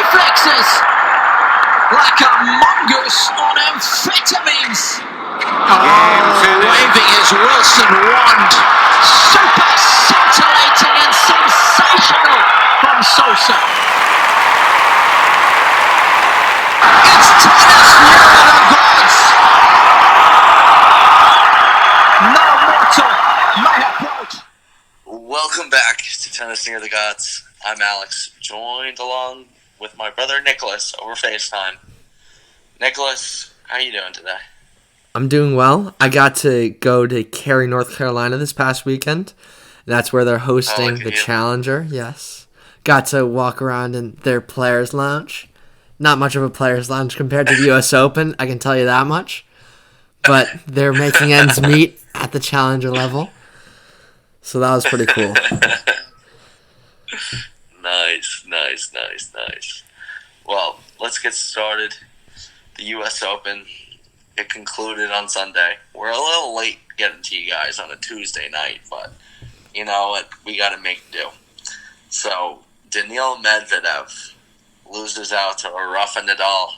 reflexes like a mongoose on amphetamines. Waving his Wilson wand. Super scintillating and sensational from Sosa. It's tennis near the gods. No mortal may approach. Welcome back to Tennis Near the Gods. I'm Alex, joined along with my brother Nicholas over FaceTime. Nicholas, how are you doing today? I'm doing well. I got to go to Cary, North Carolina this past weekend. That's where they're hosting the Challenger, yes. Got to walk around in their players' lounge. Not much of a players' lounge compared to the U.S. Open, I can tell you that much. But they're making ends meet at the Challenger level. So that was pretty cool. Nice. Well, let's get started. The U.S. Open, it concluded on Sunday. We're a little late getting to you guys on a Tuesday night, but you know what? We got to make do. So, Daniil Medvedev loses out to Rafa Nadal,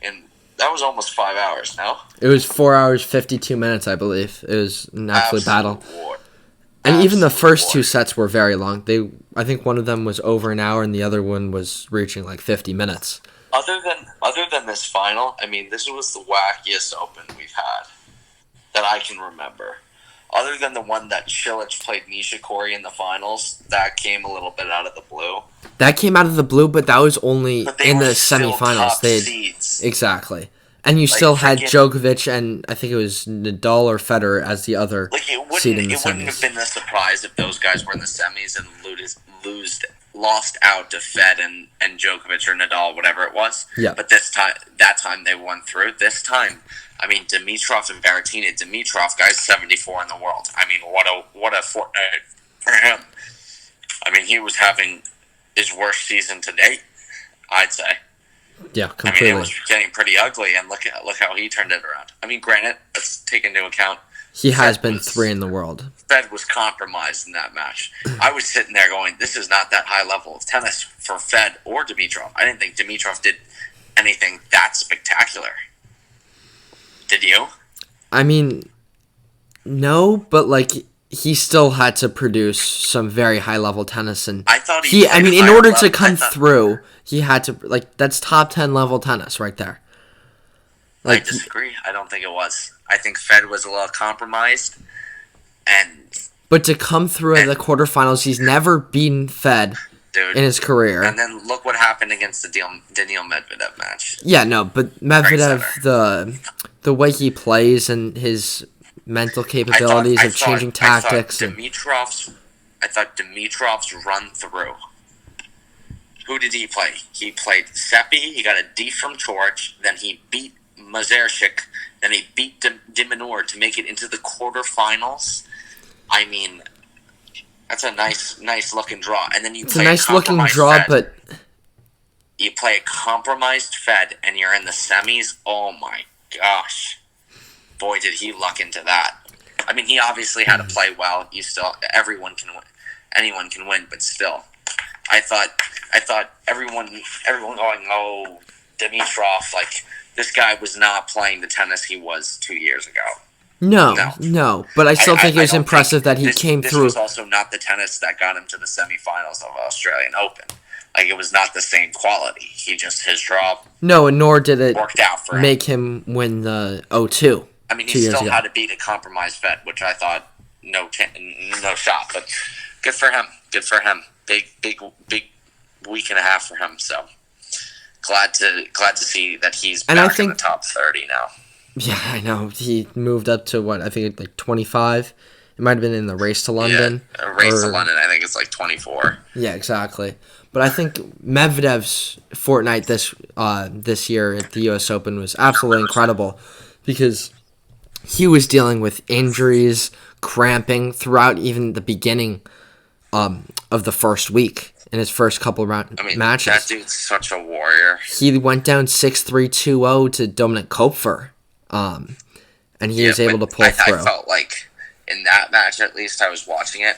and that was almost 5 hours, no? It was 4 hours, 52 minutes, I believe. It was an absolute battle. War. And even the first two sets were very long. I think one of them was over an hour, and the other one was reaching like 50 minutes. Other than this final, I mean, this was the wackiest Open we've had that I can remember. Other than the one that Cilic played Nishikori in the finals, that came a little bit out of the blue. That came out of the blue, but that was only in the semifinals. Top seeds. Exactly. And you still had Djokovic and I think it was Nadal or Federer as the other seed in the semis. It wouldn't have been a surprise if those guys were in the semis and lost out to Fed and Djokovic or Nadal, whatever it was. Yeah. But that time they won through. This time, I mean, Dimitrov and Berrettini. Dimitrov, guy's 74 in the world. I mean, what a fortnight for him. I mean, he was having his worst season to date, I'd say. Yeah, completely. I mean, it was getting pretty ugly, and look how he turned it around. I mean, granted, let's take into account he has been 3 in the world. Fed was compromised in that match. I was sitting there going, this is not that high level of tennis for Fed or Dimitrov. I didn't think Dimitrov did anything that spectacular. Did you? I mean, no, but like he still had to produce some very high level tennis, and I thought in order to come through, he had to that's top 10 level tennis right there. I disagree. I don't think it was. I think Fed was a little compromised, but to come through in the quarterfinals, he's never beaten Fed in his career. And then look what happened against the Daniil Medvedev match. Yeah, no, but Medvedev, the way he plays and his mental capabilities of changing tactics. I thought Dimitrov's run through. Who did he play? He played Seppi. He got a D from Torch. Then he beat Mazerchik. Then he beat Diminor to make it into the quarterfinals. I mean, that's a nice looking draw. And then you play a nice looking draw, Fed. But you play a compromised Fed, and you're in the semis. Oh my gosh, boy, did he luck into that. I mean, he obviously had to play well. Anyone can win, but still, I thought everyone going, oh, Dimitrov, like this guy was not playing the tennis he was 2 years ago. No, but I still think it was impressive that he came through. This was also not the tennis that got him to the semifinals of Australian Open. Like, it was not the same quality. His draw. No, and nor did it worked out for make him win the O2. I mean, he still had to beat a compromised Fed, which I thought no shot. But good for him. Big week and a half for him. So glad to see that he's back in the top 30 now. Yeah, I know. He moved up to what? I think like 25. It might have been in the Race to London. Yeah, Race to London. I think it's like 24. Yeah, exactly. But I think Medvedev's fortnight this year at the U.S. Open was absolutely incredible because he was dealing with injuries, cramping throughout even the beginning of the first week in his first couple matches. That dude's such a warrior. He went down 6-3, 2-0 to Dominic Koepfer, and he was able to pull through. I felt like in that match, at least I was watching it,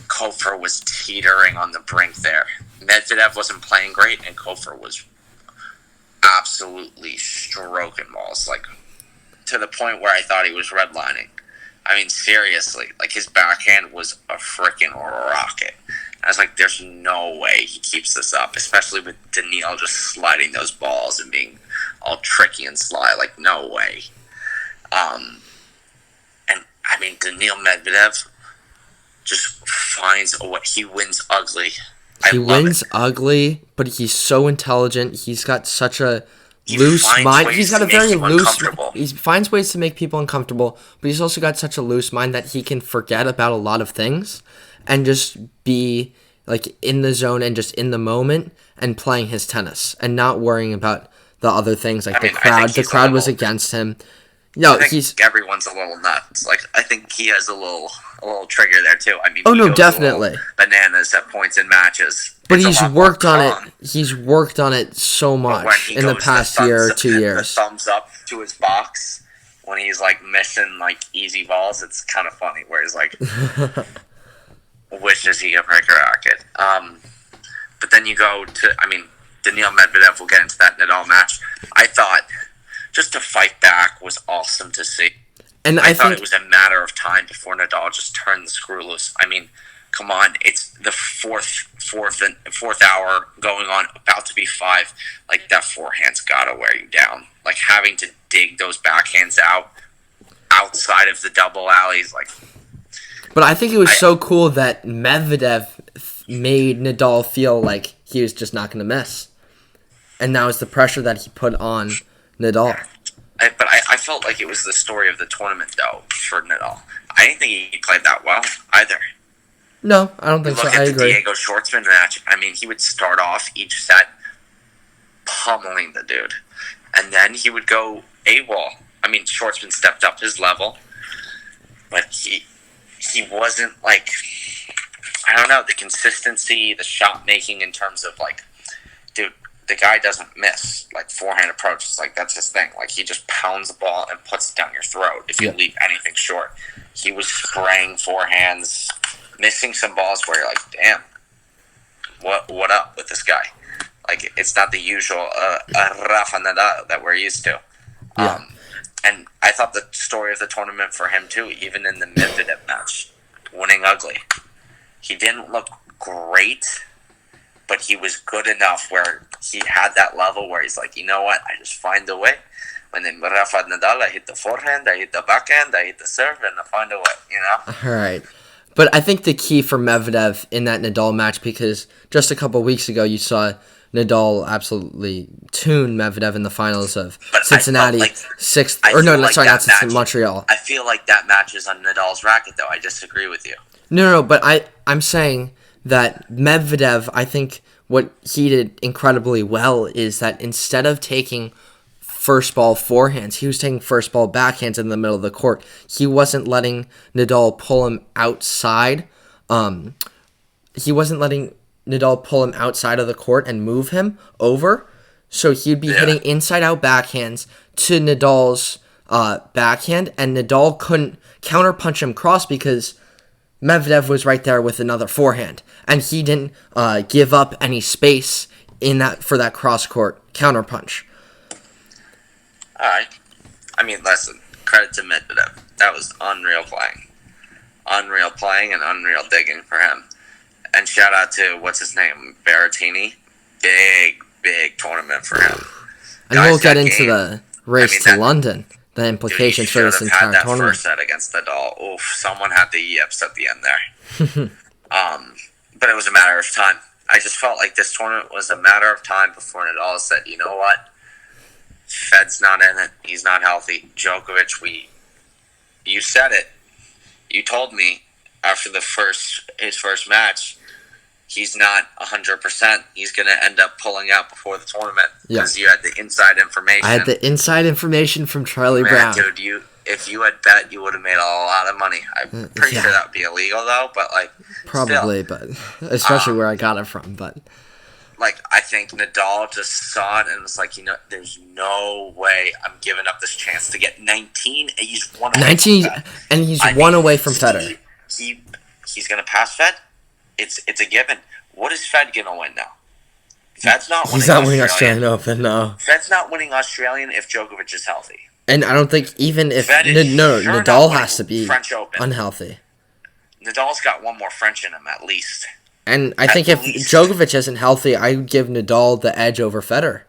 Koepfer was teetering on the brink there. Medvedev wasn't playing great, and Kofor was absolutely stroking balls, like to the point where I thought he was redlining. I mean, seriously, like his backhand was a freaking rocket. I was like, there's no way he keeps this up, especially with Daniil just sliding those balls and being all tricky and sly. Like, no way. And I mean, Daniil Medvedev just finds a way. He wins ugly. He wins ugly, but he's so intelligent. He's got such a loose mind. He's got a very loose. He finds ways to make people uncomfortable, but he's also got such a loose mind that he can forget about a lot of things and just be like in the zone and just in the moment and playing his tennis and not worrying about the other things like the crowd. The crowd was against him. No, everyone's a little nuts. Like I think he has a little trigger there too. I mean, definitely bananas at points in matches. But he's worked on it. He's worked on it so much in the past year or 2 years. The thumbs up to his box when he's like missing like easy balls. It's kind of funny where he's like wishes he could break a racket. But then you go to, I mean, Daniil Medvedev. We'll get into that Nadal match. I thought just to fight back was awesome to see. And I thought it was a matter of time before Nadal just turned the screw loose. I mean, come on, it's the fourth hour going on, about to be 5. Like that forehand's gotta wear you down. Like having to dig those backhands outside of the double alleys, like. But I think it was so cool that Medvedev made Nadal feel like he was just not going to miss, and that was the pressure that he put on Nadal. But I felt like it was the story of the tournament, though, for Nadal. I didn't think he played that well, either. No, I don't think so. I agree. Look at the Diego Schwartzman match. I mean, he would start off each set pummeling the dude. And then he would go AWOL. I mean, Schwartzman stepped up his level. But he wasn't, like... I don't know, the consistency, the shot making in terms of, like... Dude, the guy doesn't miss, like, forehand approaches. Like, that's his thing. Like, he just pounds the ball and puts it down your throat if you leave anything short. He was spraying forehands, missing some balls where you're like, damn, what up with this guy? Like, it's not the usual Rafa Nadal that we're used to. Yeah. And I thought the story of the tournament for him, too, even in the Medvedev match, winning ugly. He didn't look great, but he was good enough where he had that level where he's like, you know what, I just find a way. When in Rafa Nadal, I hit the forehand, I hit the backhand, I hit the serve, and I find a way, you know? All right. But I think the key for Medvedev in that Nadal match, because just a couple weeks ago you saw Nadal absolutely tune Medvedev in the finals of Cincinnati, Montreal. I feel like that match is on Nadal's racket, though. I disagree with you. No, but I'm saying that Medvedev, I think what he did incredibly well is that instead of taking first ball forehands, he was taking first ball backhands in the middle of the court. He wasn't letting Nadal pull him outside. He wasn't letting Nadal pull him outside of the court and move him over. So he'd be hitting inside-out backhands to Nadal's backhand, and Nadal couldn't counterpunch him cross because Medvedev was right there with another forehand, and he didn't give up any space in that for that cross-court counterpunch. All right. I mean, listen, credit to Medvedev. That was unreal playing. Unreal playing and unreal digging for him. And shout out to, what's his name, Berrettini. Big tournament for him. And we'll get into the race to London, the implications for this entire tournament. He should have had that first set against Nadal. Oof, someone had the yips at the end there. But it was a matter of time. I just felt like this tournament was a matter of time before Nadal said, you know what? Fed's not in it. He's not healthy. Djokovic, you said it. You told me after his first match, he's not 100%. He's going to end up pulling out before the tournament because you had the inside information. I had the inside information from Charlie Brown. Dude, if you had bet, you would have made a lot of money. I'm pretty sure that would be illegal, though, but like probably, still. But especially where I got it from, but. Like, I think Nadal just saw it and was like, you know, there's no way I'm giving up this chance to get 19. And he's one away 19, from and he's one away from Federer. He's going to pass Fed. It's a given. what is Fed gonna win now? Fed's not winning. He's not winning Australian Open, no. Fed's not winning Australian if Djokovic is healthy. And I don't think even if Nadal has to be unhealthy. Nadal's got one more French in him at least. And I think if Djokovic isn't healthy, I would give Nadal the edge over Federer.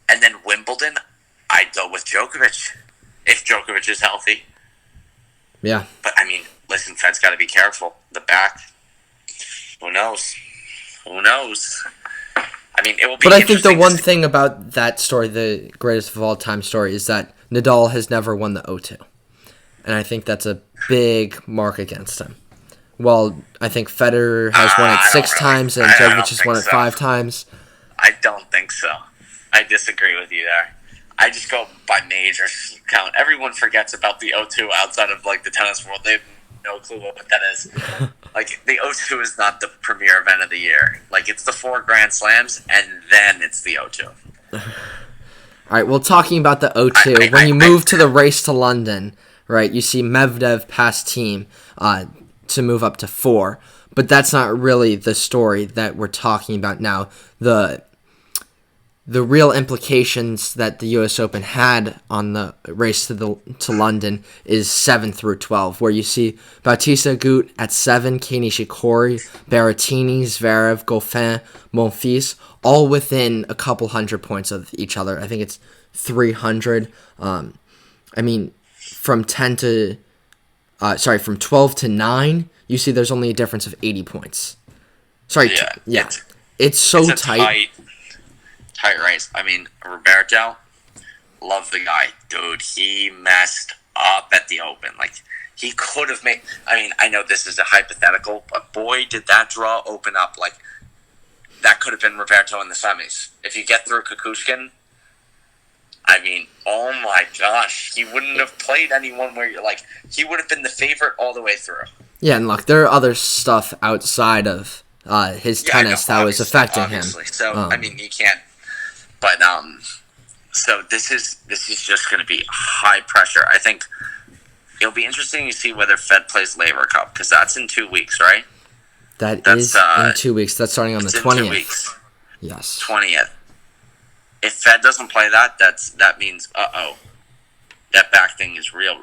And then Wimbledon, I'd go with Djokovic if Djokovic is healthy. Yeah. But, I mean, listen, Fed's got to be careful. The back, who knows? Who knows? I mean, it will be But I think the one thing about that story, the greatest of all time story, is that Nadal has never won the O2. And I think that's a big mark against him. Well, I think Federer has won it 6 times and Djokovic has won it 5 times. I don't think so. I disagree with you there. I just go by major count. Everyone forgets about the O2 outside of like the tennis world. They have no clue what that is. Like the O2 is not the premier event of the year. Like it's the 4 Grand Slams and then it's the O2. All right. Well, talking about the O2, when you move to the race to London, right? You see Medvedev pass Team to move up to 4, but that's not really the story that we're talking about now. The real implications that the U.S. Open had on the race to London is 7 through 12, where you see Bautista Agut at 7, Kei Nishikori, Berrettini, Zverev, Goffin, Monfils, all within a couple hundred points of each other. I think it's 300. I mean, from 12 to 9, you see there's only a difference of 80 points. It's so tight. Tight race. I mean, Roberto, love the guy. Dude, he messed up at the Open. Like, he could have made... I mean, I know this is a hypothetical, but boy, did that draw open up. Like, that could have been Roberto in the semis. If you get through Kukushkin, I mean, oh my gosh, he wouldn't have played anyone where you're like... He would have been the favorite all the way through. Yeah, and look, there are other stuff outside of his tennis that was affecting him. So, I mean, you can't... But so this is just going to be high pressure. I think it'll be interesting to see whether Fed plays Laver Cup because that's in 2 weeks, right? That's in 2 weeks. That's starting on the 20th. 2 weeks. Yes. 20th. If Fed doesn't play that, that means that back thing is real.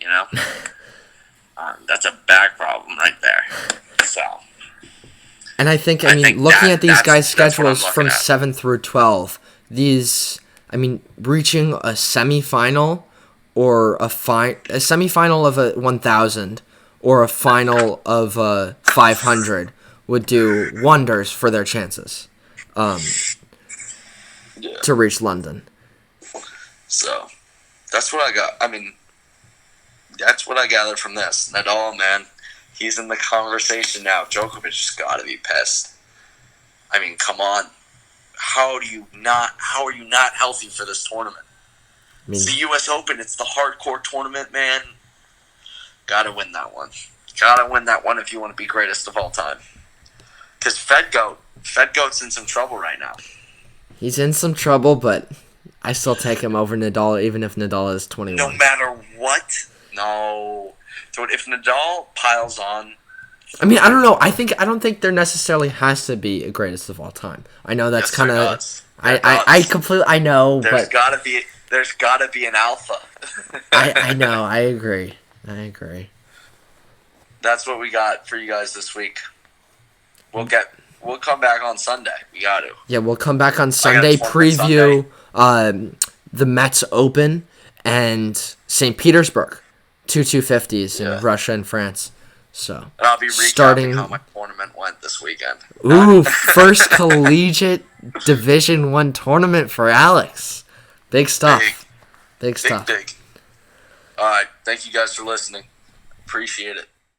You know, that's a back problem right there. So. And I think looking at these guys' schedules from 7 through 12, reaching a semifinal or a semifinal of a 1,000 or a final of a 500 would do wonders for their chances to reach London. So, that's what I got. I mean, that's what I gathered from this. Nadal, man. He's in the conversation now. Djokovic has got to be pissed. I mean, come on. How are you not healthy for this tournament? It's the U.S. Open. It's the hardcore tournament, man. Got to win that one. Got to win that one if you want to be greatest of all time. Because Fedgoat's in some trouble right now. He's in some trouble, but I still take him over Nadal, even if Nadal is 21. No matter what? No. So if Nadal piles on... I mean, I don't know. I don't think there necessarily has to be a greatest of all time. I know that's kind of... I completely... I know, there's but... There's gotta be an alpha. I know. I agree. That's what we got for you guys this week. We'll come back on Sunday. We got to. Yeah, we'll come back on Sunday, preview the Mets Open and St. Petersburg. 250s in Russia and France. So, and I'll be recapping how my tournament went this weekend. Ooh, first collegiate Division I tournament for Alex. Big stuff. Big stuff. Big. All right. Thank you guys for listening. Appreciate it.